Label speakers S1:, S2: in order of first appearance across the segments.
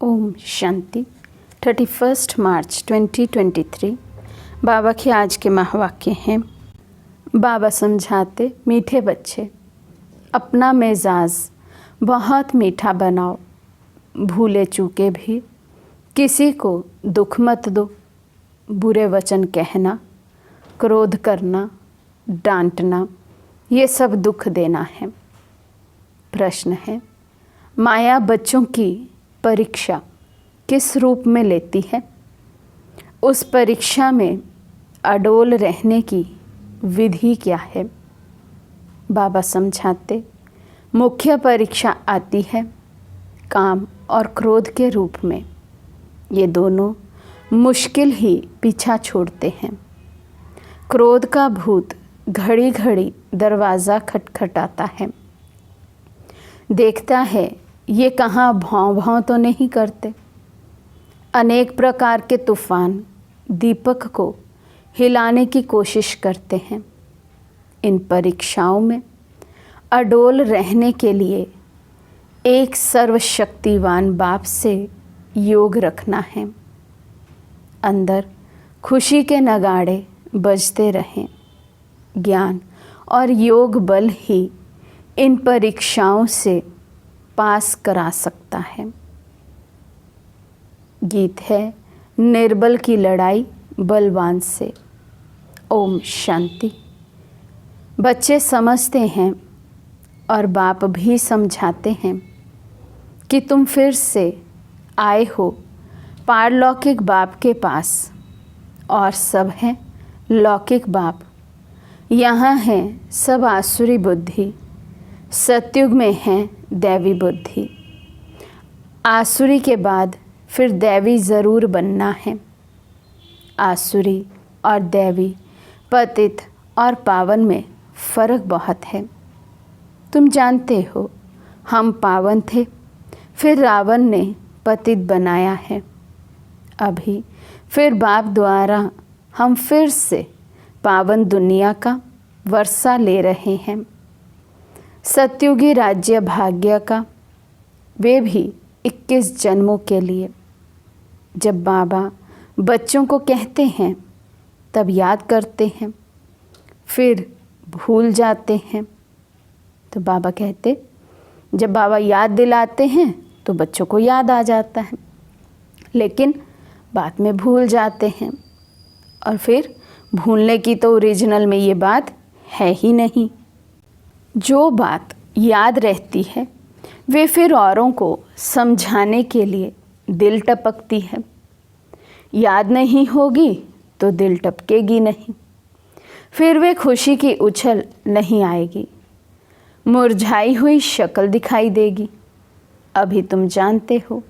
S1: ओम शांति। 31 मार्च 2023 बाबा के आज के महावाक्य हैं। बाबा समझाते, मीठे बच्चे, अपना मिजाज बहुत मीठा बनाओ, भूले चूके भी किसी को दुख मत दो। बुरे वचन कहना, क्रोध करना, डांटना, ये सब दुख देना है। प्रश्न है, माया बच्चों की परीक्षा किस रूप में लेती है? उस परीक्षा में अडोल रहने की विधि क्या है? बाबा समझाते, मुख्य परीक्षा आती है काम और क्रोध के रूप में। ये दोनों मुश्किल ही पीछा छोड़ते हैं। क्रोध का भूत घड़ी घड़ी दरवाज़ा खटखटाता है, देखता है ये कहाँ भौं भौं तो नहीं करते। अनेक प्रकार के तूफान दीपक को हिलाने की कोशिश करते हैं। इन परीक्षाओं में अडोल रहने के लिए एक सर्वशक्तिवान बाप से योग रखना है। अंदर खुशी के नगाड़े बजते रहें। ज्ञान और योग बल ही इन परीक्षाओं से पास करा सकता है। गीत है, निर्बल की लड़ाई बलवान से। ओम शांति। बच्चे समझते हैं और बाप भी समझाते हैं कि तुम फिर से आए हो पारलौकिक बाप के पास, और सब हैं लौकिक बाप। यहाँ है सब आसुरी बुद्धि, सतयुग में है दैवी बुद्धि। आसुरी के बाद फिर दैवी ज़रूर बनना है। आसुरी और दैवी, पतित और पावन में फ़र्क बहुत है। तुम जानते हो, हम पावन थे, फिर रावण ने पतित बनाया है। अभी फिर बाप द्वारा हम फिर से पावन दुनिया का वर्षा ले रहे हैं। सतयुगी राज्य भाग्य का, वे भी 21 जन्मों के लिए। जब बाबा बच्चों को कहते हैं तब याद करते हैं, फिर भूल जाते हैं। तो बाबा कहते, जब बाबा याद दिलाते हैं तो बच्चों को याद आ जाता है, लेकिन बाद में भूल जाते हैं। और फिर भूलने की तो ओरिजिनल में ये बात है ही नहीं। जो बात याद रहती है वे फिर औरों को समझाने के लिए दिल टपकती है। याद नहीं होगी तो दिल टपकेगी नहीं, फिर वे खुशी की उछल नहीं आएगी, मुरझाई हुई शक्ल दिखाई देगी। अभी तुम जानते हो,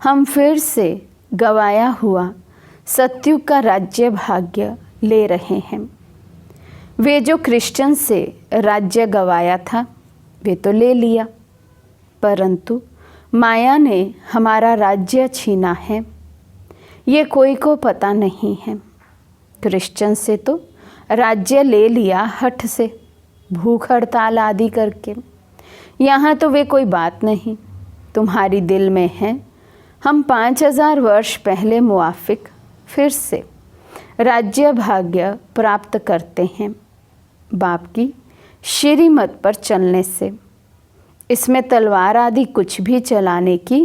S1: हम फिर से गवाया हुआ सतयुग का राज्य भाग्य ले रहे हैं। वे जो क्रिश्चियन से राज्य गवाया था वे तो ले लिया, परंतु माया ने हमारा राज्य छीना है। ये कोई को पता नहीं है। क्रिश्चियन से तो राज्य ले लिया हठ से, भूख हड़ताल आदि करके। यहाँ तो वे कोई बात नहीं, तुम्हारी दिल में है। हम 5000 वर्ष पहले मुआफिक फिर से राज्य भाग्य प्राप्त करते हैं बाप की श्रीमत पर चलने से। इसमें तलवार आदि कुछ भी चलाने की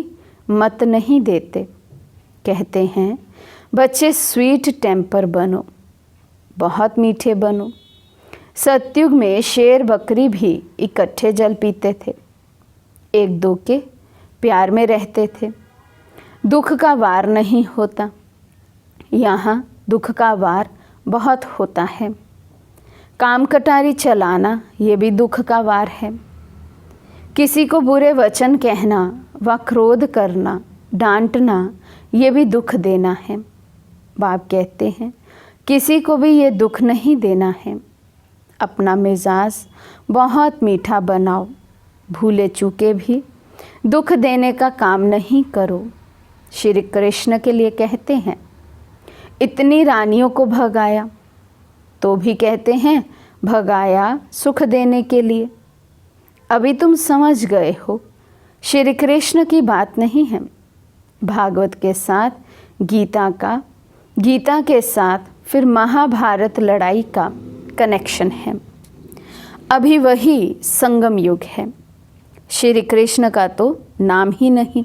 S1: मत नहीं देते। कहते हैं बच्चे स्वीट टेम्पर बनो, बहुत मीठे बनो। सतयुग में शेर बकरी भी इकट्ठे जल पीते थे, एक दो के प्यार में रहते थे। दुख का वार नहीं होता। यहाँ दुख का वार बहुत होता है। काम कटारी चलाना ये भी दुख का वार है। किसी को बुरे वचन कहना व क्रोध करना, डांटना, ये भी दुख देना है। बाप कहते हैं किसी को भी ये दुख नहीं देना है। अपना मिजाज बहुत मीठा बनाओ, भूले चूके भी दुख देने का काम नहीं करो। श्री कृष्ण के लिए कहते हैं, इतनी रानियों को भगाया, तो भी कहते हैं भगाया सुख देने के लिए। अभी तुम समझ गए हो, श्री कृष्ण की बात नहीं है, भागवत के साथ गीता का, गीता के साथ फिर महाभारत लड़ाई का कनेक्शन है। अभी वही संगम युग है। श्री कृष्ण का तो नाम ही नहीं।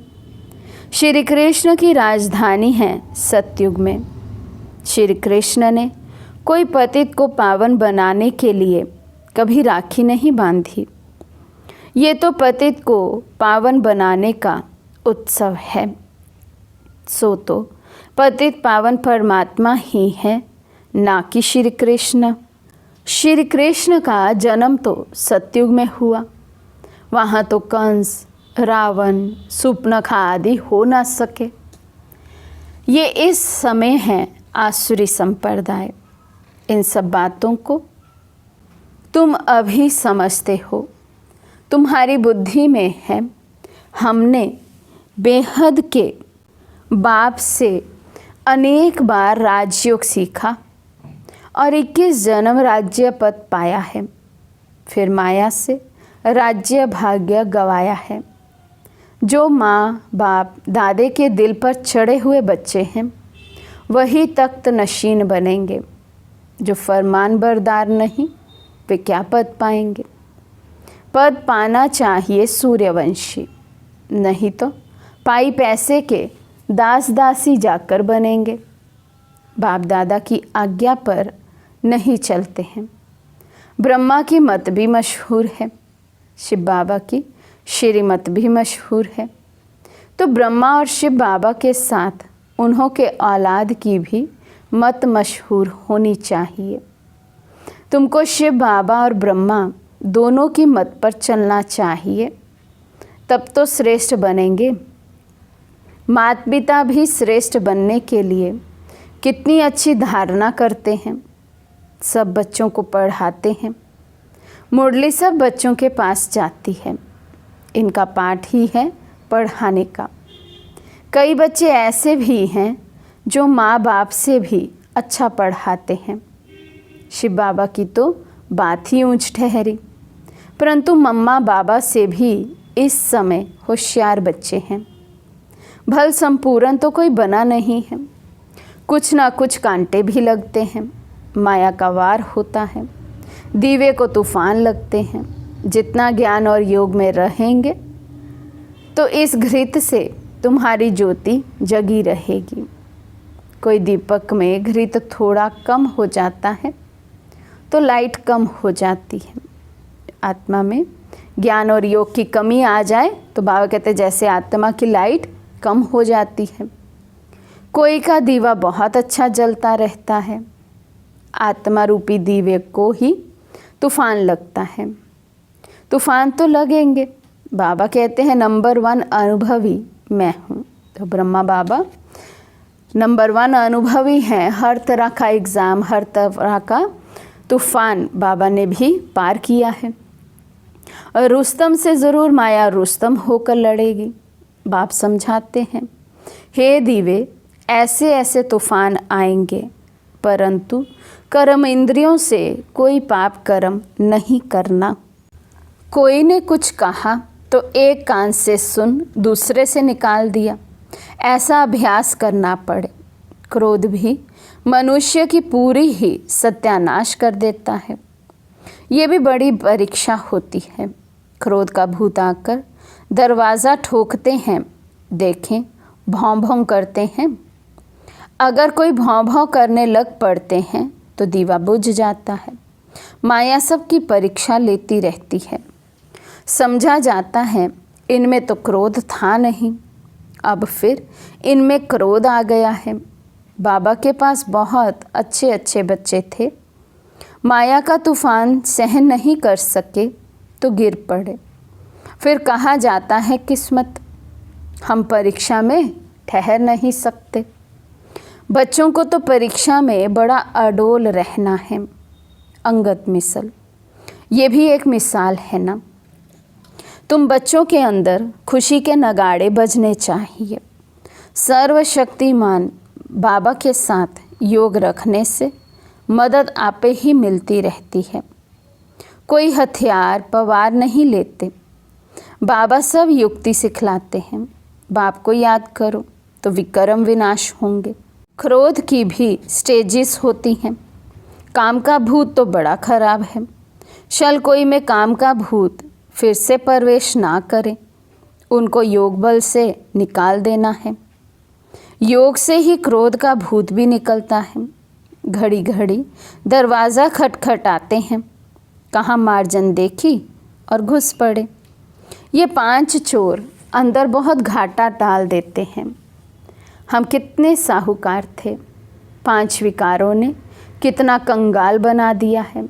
S1: श्री कृष्ण की राजधानी है सतयुग में। श्री कृष्ण ने कोई पतित को पावन बनाने के लिए कभी राखी नहीं बांधी। ये तो पतित को पावन बनाने का उत्सव है। सो तो पतित पावन परमात्मा ही है, ना कि श्री कृष्ण। श्री कृष्ण का जन्म तो सतयुग में हुआ। वहाँ तो कंस, रावण, सूर्पणखा आदि हो ना सके। ये इस समय है आसुरी संप्रदाय। इन सब बातों को तुम अभी समझते हो, तुम्हारी बुद्धि में है। हमने बेहद के बाप से अनेक बार राजयोग सीखा और 21 जन्म राज्य पद पाया है। फिर माया से राज्य भाग्य गवाया है। जो माँ बाप दादे के दिल पर चढ़े हुए बच्चे हैं वही तख्त नशीन बनेंगे। जो फरमान बरदार नहीं वे क्या पद पाएंगे। पद पाना चाहिए सूर्यवंशी, नहीं तो पाई पैसे के दास दासी जाकर बनेंगे। बाप दादा की आज्ञा पर नहीं चलते हैं। ब्रह्मा की मत भी मशहूर है, शिव बाबा की श्रीमत भी मशहूर है। तो ब्रह्मा और शिव बाबा के साथ उन्हों के औलाद की भी मत मशहूर होनी चाहिए। तुमको शिव बाबा और ब्रह्मा दोनों की मत पर चलना चाहिए, तब तो श्रेष्ठ बनेंगे। माता पिता भी श्रेष्ठ बनने के लिए कितनी अच्छी धारणा करते हैं। सब बच्चों को पढ़ाते हैं। मुरली सब बच्चों के पास जाती है। इनका पाठ ही है पढ़ाने का। कई बच्चे ऐसे भी हैं जो माँ बाप से भी अच्छा पढ़ाते हैं। शिव बाबा की तो बात ही ऊंच ठहरी, परंतु मम्मा बाबा से भी इस समय होशियार बच्चे हैं। भल संपूर्ण तो कोई बना नहीं है। कुछ ना कुछ कांटे भी लगते हैं। माया का वार होता है। दीवे को तूफान लगते हैं। जितना ज्ञान और योग में रहेंगे तो इस घृत से तुम्हारी ज्योति जगी रहेगी। कोई दीपक में घृत थोड़ा कम हो जाता है तो लाइट कम हो जाती है। आत्मा में ज्ञान और योग की कमी आ जाए तो बाबा कहते हैं जैसे आत्मा की लाइट कम हो जाती है। कोई का दीवा बहुत अच्छा जलता रहता है। आत्मा रूपी दीवे को ही तूफान लगता है। तूफान तो लगेंगे। बाबा कहते हैं नंबर 1 अनुभवी मैं हूँ। तो ब्रह्मा बाबा नंबर 1 अनुभवी हैं। हर तरह का एग्ज़ाम, हर तरह का तूफान बाबा ने भी पार किया है। और रुस्तम से ज़रूर माया रुस्तम होकर लड़ेगी। बाप समझाते हैं, हे दीवे, ऐसे ऐसे तूफान आएंगे, परंतु कर्म इंद्रियों से कोई पाप कर्म नहीं करना। कोई ने कुछ कहा तो एक कान से सुन दूसरे से निकाल दिया। ऐसा अभ्यास करना पड़े। क्रोध भी मनुष्य की पूरी ही सत्यानाश कर देता है। ये भी बड़ी परीक्षा होती है। क्रोध का भूत आकर दरवाज़ा ठोकते हैं। देखें, भौं भौं करते हैं। अगर कोई भौं भौं करने लग पड़ते हैं तो दीवा बुझ जाता है। माया सबकी परीक्षा लेती रहती है। समझा जाता है इनमें तो क्रोध था नहीं, अब फिर इनमें क्रोध आ गया है। बाबा के पास बहुत अच्छे अच्छे बच्चे थे। माया का तूफान सहन नहीं कर सके तो गिर पड़े। फिर कहा जाता है किस्मत। हम परीक्षा में ठहर नहीं सकते। बच्चों को तो परीक्षा में बड़ा अडोल रहना है। अंगत मिसल, ये भी एक मिसाल है ना। तुम बच्चों के अंदर खुशी के नगाड़े बजने चाहिए। सर्वशक्तिमान बाबा के साथ योग रखने से मदद आपे ही मिलती रहती है। कोई हथियार पवार नहीं लेते। बाबा सब युक्ति सिखलाते हैं। बाप को याद करो, तो विकर्म विनाश होंगे। क्रोध की भी स्टेजेस होती हैं। काम का भूत तो बड़ा खराब है। शल कोई में काम का भूत फिर से प्रवेश ना करे, उनको योग बल से निकाल देना है। योग से ही क्रोध का भूत भी निकलता है। घड़ी घड़ी दरवाज़ा खटखटाते हैं, कहाँ मार्जन देखी और घुस पड़े। ये 5 चोर अंदर बहुत घाटा डाल देते हैं। हम कितने साहूकार थे, 5 विकारों ने कितना कंगाल बना दिया है।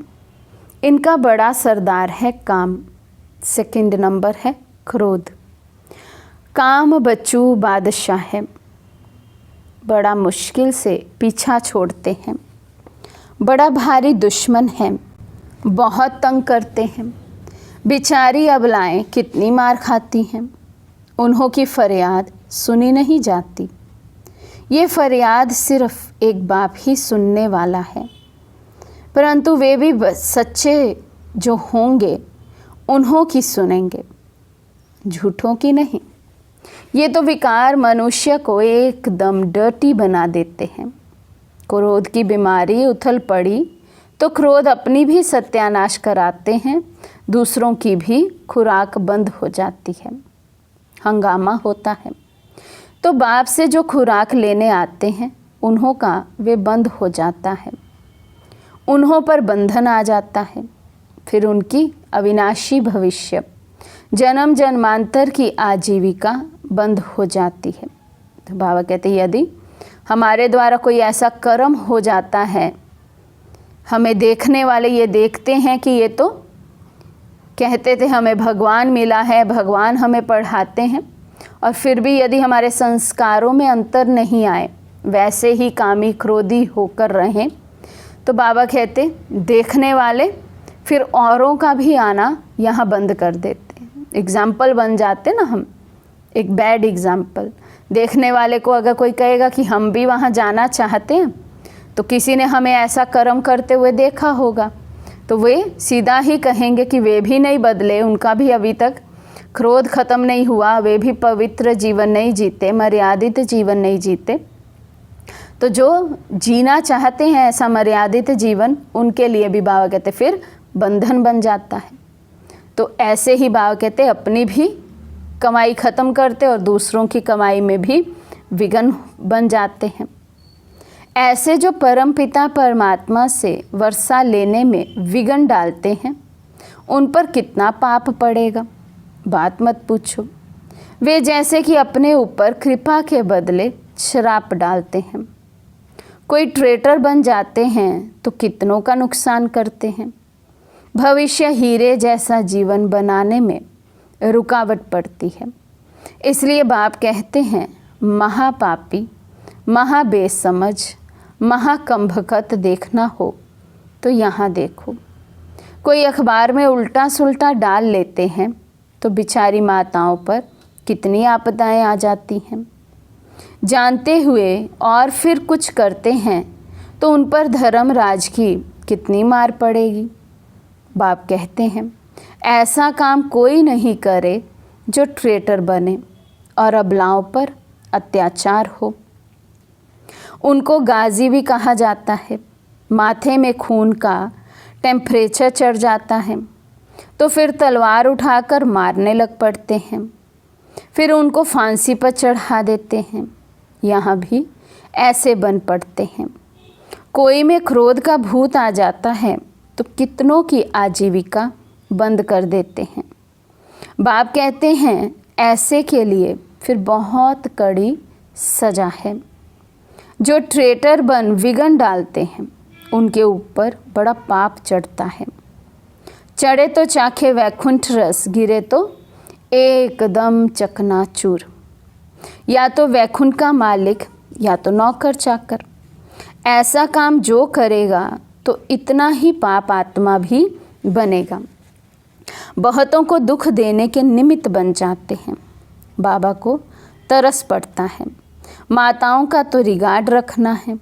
S1: इनका बड़ा सरदार है काम, सेकंड नंबर है क्रोध। काम बच्चू बादशाह है, बड़ा मुश्किल से पीछा छोड़ते हैं। बड़ा भारी दुश्मन है, बहुत तंग करते हैं। बेचारी अबलाएं कितनी मार खाती हैं, उन्हों की फरियाद सुनी नहीं जाती। ये फरियाद सिर्फ एक बाप ही सुनने वाला है, परंतु वे भी सच्चे जो होंगे उन्हों की सुनेंगे, झूठों की नहीं। ये तो विकार मनुष्य को एकदम डर्टी बना देते हैं। क्रोध की बीमारी उथल पड़ी तो क्रोध अपनी भी सत्यानाश कराते हैं, दूसरों की भी खुराक बंद हो जाती है, हंगामा होता है। तो बाप से जो खुराक लेने आते हैं उन्हों का वे बंद हो जाता है, उन्हों पर बंधन आ जाता है। फिर उनकी अविनाशी भविष्य जन्म जन्मांतर की आजीविका बंद हो जाती है। तो बाबा कहते हैं यदि हमारे द्वारा कोई ऐसा कर्म हो जाता है, हमें देखने वाले ये देखते हैं कि ये तो कहते थे हमें भगवान मिला है, भगवान हमें पढ़ाते हैं, और फिर भी यदि हमारे संस्कारों में अंतर नहीं आए, वैसे ही कामी क्रोधी होकर रहें, तो बाबा कहते देखने वाले फिर औरों का भी आना यहाँ बंद कर देते हैं। एग्ज़ाम्पल बन जाते ना हम, एक बैड एग्ज़ाम्पल। देखने वाले को अगर कोई कहेगा कि हम भी वहाँ जाना चाहते हैं, तो किसी ने हमें ऐसा कर्म करते हुए देखा होगा, तो वे सीधा ही कहेंगे कि वे भी नहीं बदले, उनका भी अभी तक क्रोध ख़त्म नहीं हुआ, वे भी पवित्र जीवन नहीं जीते, मर्यादित जीवन नहीं जीते। तो जो जीना चाहते हैं ऐसा मर्यादित जीवन, उनके लिए भी बाबा कहते फिर बंधन बन जाता है। तो ऐसे ही बाबा कहते अपनी भी कमाई ख़त्म करते और दूसरों की कमाई में भी विघ्न बन जाते हैं। ऐसे जो परमपिता परमात्मा से वर्षा लेने में विघ्न डालते हैं, उन पर कितना पाप पड़ेगा, बात मत पूछो। वे जैसे कि अपने ऊपर कृपा के बदले श्राप डालते हैं। कोई ट्रेटर बन जाते हैं तो कितनों का नुकसान करते हैं। भविष्य हीरे जैसा जीवन बनाने में रुकावट पड़ती है। इसलिए बाप कहते हैं महापापी, महाबेसमझ, महाकंभकत देखना हो तो यहाँ देखो। कोई अखबार में उल्टा सुल्टा डाल लेते हैं तो बेचारी माताओं पर कितनी आपदाएं आ जाती हैं। जानते हुए और फिर कुछ करते हैं तो उन पर धर्मराज की कितनी मार पड़ेगी। बाप कहते हैं ऐसा काम कोई नहीं करे जो ट्रेटर बने और अबलाओं पर अत्याचार हो। उनको गाजी भी कहा जाता है। माथे में खून का टेम्परेचर चढ़ जाता है तो फिर तलवार उठाकर मारने लग पड़ते हैं, फिर उनको फांसी पर चढ़ा देते हैं। यहाँ भी ऐसे बन पड़ते हैं। कोई में क्रोध का भूत आ जाता है तो कितनों की आजीविका बंद कर देते हैं। बाप कहते हैं ऐसे के लिए फिर बहुत कड़ी सज़ा है। जो ट्रेटर बन विघ्न डालते हैं उनके ऊपर बड़ा पाप चढ़ता है। चढ़े तो चाखे वैकुंठ रस, गिरे तो एकदम चकनाचूर। या तो वैकुंठ का मालिक या तो नौकर चाकर। ऐसा काम जो करेगा तो इतना ही पाप आत्मा भी बनेगा। बहुतों को दुख देने के निमित्त बन जाते हैं। बाबा को तरस पड़ता है। माताओं का तो रिगार्ड रखना है।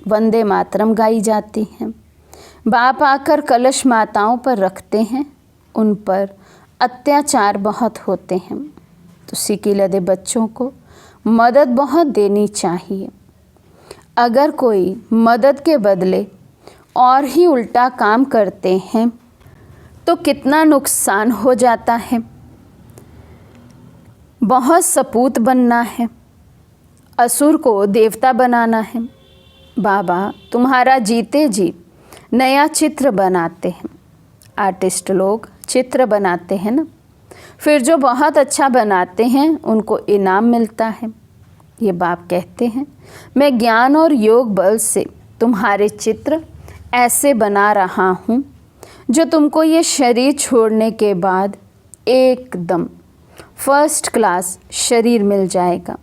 S1: वंदे मातरम गाई जाती हैं। बाप आकर कलश माताओं पर रखते हैं, उन पर अत्याचार बहुत होते हैं। तो सिकिलदे बच्चों को मदद बहुत देनी चाहिए। अगर कोई मदद के बदले और ही उल्टा काम करते हैं तो कितना नुकसान हो जाता है। बहुत सपूत बनना है, असुर को देवता बनाना है। बाबा तुम्हारा जीते जी नया चित्र बनाते हैं। आर्टिस्ट लोग चित्र बनाते हैं ना, फिर जो बहुत अच्छा बनाते हैं उनको इनाम मिलता है। ये बाप कहते हैं मैं ज्ञान और योग बल से तुम्हारे चित्र ऐसे बना रहा हूँ जो तुमको ये शरीर छोड़ने के बाद एकदम फर्स्ट क्लास शरीर मिल जाएगा,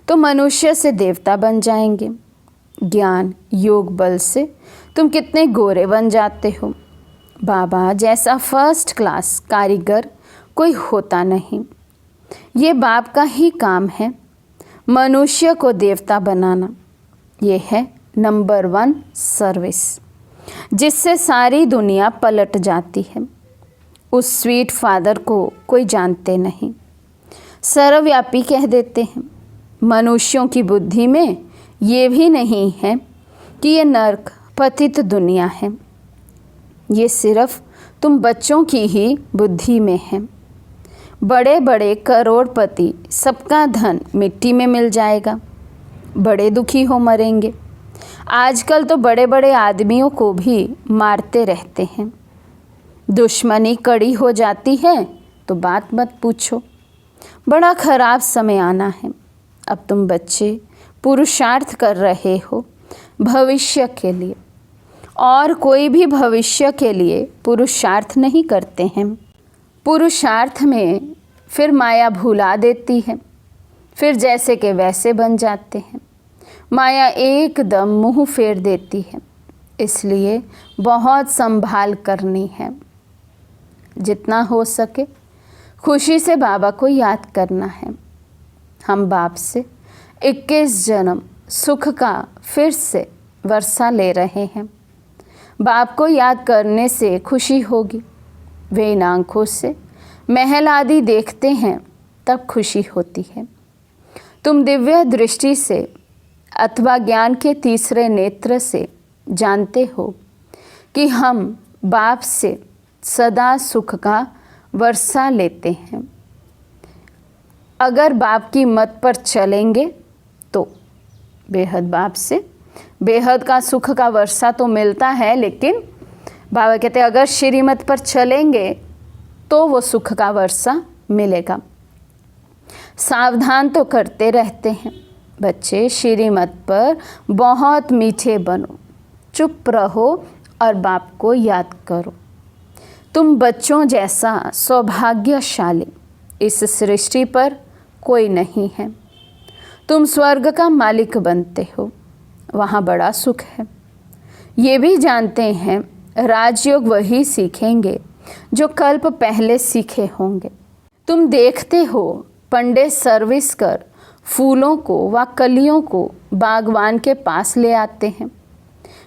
S1: तो मनुष्य से देवता बन जाएंगे। ज्ञान योग बल से तुम कितने गोरे बन जाते हो। बाबा जैसा फर्स्ट क्लास कारीगर कोई होता नहीं। ये बाप का ही काम है, मनुष्य को देवता बनाना। ये है नंबर 1 सर्विस, जिससे सारी दुनिया पलट जाती है। उस स्वीट फादर को कोई जानते नहीं, सर्वव्यापी कह देते हैं। मनुष्यों की बुद्धि में ये भी नहीं है कि ये नर्क पतित दुनिया है। ये सिर्फ तुम बच्चों की ही बुद्धि में है। बड़े बड़े करोड़पति सबका धन मिट्टी में मिल जाएगा, बड़े दुखी हो मरेंगे। आजकल तो बड़े बड़े आदमियों को भी मारते रहते हैं। दुश्मनी कड़ी हो जाती है तो बात मत पूछो। बड़ा खराब समय आना है। अब तुम बच्चे पुरुषार्थ कर रहे हो भविष्य के लिए, और कोई भी भविष्य के लिए पुरुषार्थ नहीं करते हैं। पुरुषार्थ में फिर माया भुला देती है, फिर जैसे के वैसे बन जाते हैं। माया एकदम मुंह फेर देती है, इसलिए बहुत संभाल करनी है। जितना हो सके खुशी से बाबा को याद करना है। हम बाप से 21 जन्म सुख का फिर से वर्षा ले रहे हैं। बाप को याद करने से खुशी होगी। वे इन आँखों से महल आदि देखते हैं तब खुशी होती है। तुम दिव्य दृष्टि से अथवा ज्ञान के तीसरे नेत्र से जानते हो कि हम बाप से सदा सुख का वर्षा लेते हैं। अगर बाप की मत पर चलेंगे तो बेहद बाप से बेहद का सुख का वर्षा तो मिलता है, लेकिन बाबा कहते हैं अगर श्रीमत पर चलेंगे तो वो सुख का वर्षा मिलेगा। सावधान तो करते रहते हैं बच्चे, श्रीमत पर बहुत मीठे बनो, चुप रहो और बाप को याद करो। तुम बच्चों जैसा सौभाग्यशाली इस सृष्टि पर कोई नहीं है। तुम स्वर्ग का मालिक बनते हो, वहाँ बड़ा सुख है। ये भी जानते हैं राजयोग वही सीखेंगे जो कल्प पहले सीखे होंगे। तुम देखते हो पंडित सर्विस कर फूलों को व कलियों को बागवान के पास ले आते हैं,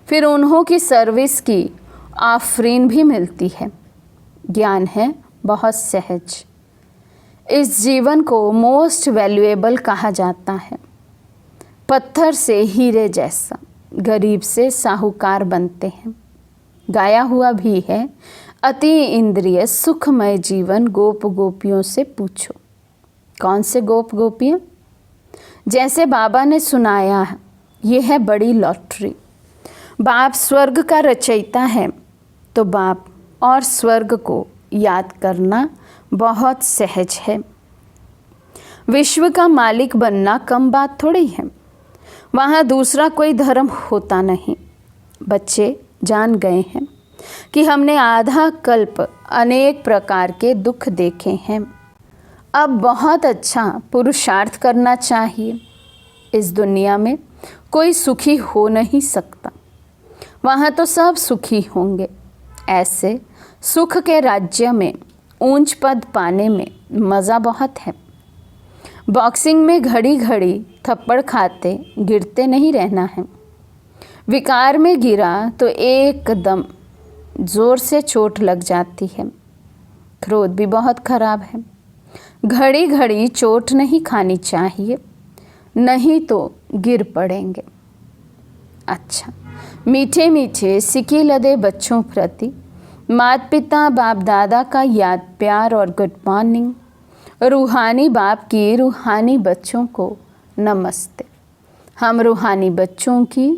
S1: फिर उन्हों की सर्विस की आफरीन भी मिलती है। ज्ञान है बहुत सहज। इस जीवन को मोस्ट वैल्यूएबल कहा जाता है। पत्थर से हीरे जैसा गरीब से साहूकार बनते हैं। गाया हुआ भी है, अति इंद्रिय सुखमय जीवन गोप गोपियों से पूछो। कौन से गोप गोपियाँ? जैसे बाबा ने सुनाया, ये है बड़ी लॉटरी। बाप स्वर्ग का रचयिता है, तो बाप और स्वर्ग को याद करना बहुत सहज है। विश्व का मालिक बनना कम बात थोड़ी है। वहाँ दूसरा कोई धर्म होता नहीं। बच्चे जान गए हैं कि हमने आधा कल्प अनेक प्रकार के दुख देखे हैं। अब बहुत अच्छा पुरुषार्थ करना चाहिए। इस दुनिया में कोई सुखी हो नहीं सकता, वहाँ तो सब सुखी होंगे। ऐसे सुख के राज्य में ऊंच पद पाने में मज़ा बहुत है। बॉक्सिंग में घड़ी घड़ी थप्पड़ खाते गिरते नहीं रहना है। विकार में गिरा तो एकदम ज़ोर से चोट लग जाती है। क्रोध भी बहुत खराब है। घड़ी घड़ी चोट नहीं खानी चाहिए, नहीं तो गिर पड़ेंगे। अच्छा, मीठे मीठे सिके लदे बच्चों प्रति माता पिता बाप दादा का याद प्यार और गुड मॉर्निंग। रूहानी बाप की रूहानी बच्चों को नमस्ते। हम रूहानी बच्चों की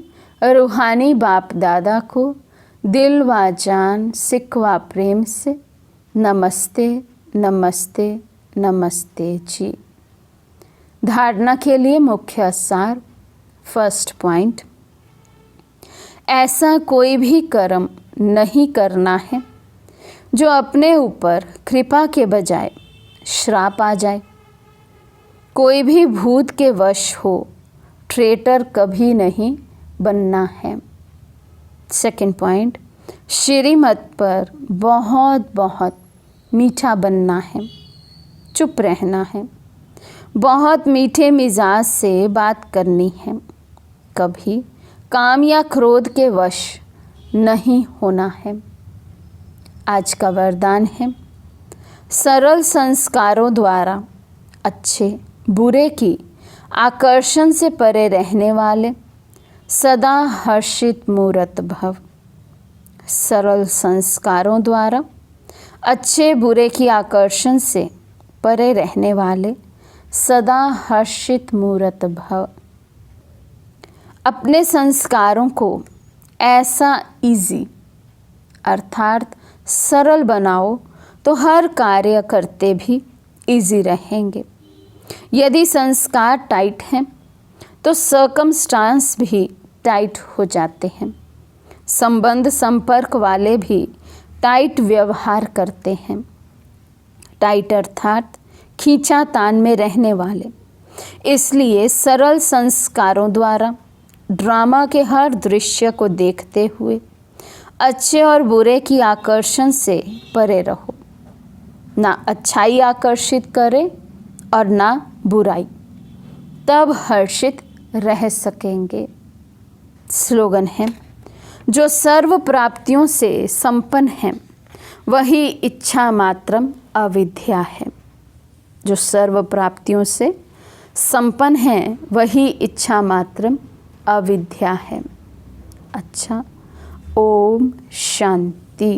S1: रूहानी बाप दादा को दिल व जान सिक व प्रेम से नमस्ते नमस्ते नमस्ते जी। धारणा के लिए मुख्य सार। फर्स्ट पॉइंट, ऐसा कोई भी कर्म नहीं करना है जो अपने ऊपर कृपा के बजाय श्राप आ जाए। कोई भी भूत के वश हो ट्रेटर कभी नहीं बनना है। सेकंड पॉइंट, श्रीमत पर बहुत बहुत मीठा बनना है, चुप रहना है, बहुत मीठे मिजाज से बात करनी है, कभी काम या क्रोध के वश नहीं होना है। आज का वरदान है, सरल संस्कारों द्वारा अच्छे बुरे की आकर्षण से परे रहने वाले सदा हर्षित मूर्त भव। सरल संस्कारों द्वारा अच्छे बुरे की आकर्षण से परे रहने वाले सदा हर्षित मूर्त भव। अपने संस्कारों को ऐसा इजी अर्थात सरल बनाओ तो हर कार्य करते भी इजी रहेंगे। यदि संस्कार टाइट हैं तो सर्कमस्टांस भी टाइट हो जाते हैं। संबंध संपर्क वाले भी टाइट व्यवहार करते हैं। टाइट अर्थात खींचातान में रहने वाले। इसलिए सरल संस्कारों द्वारा ड्रामा के हर दृश्य को देखते हुए अच्छे और बुरे की आकर्षण से परे रहो। ना अच्छाई आकर्षित करे और ना बुराई, तब हर्षित रह सकेंगे। स्लोगन है, जो सर्व प्राप्तियों से संपन्न है वही इच्छा मात्रम अविद्या है। जो सर्व प्राप्तियों से संपन्न है वही इच्छा मात्रम अविद्या है। अच्छा, ओम शांति।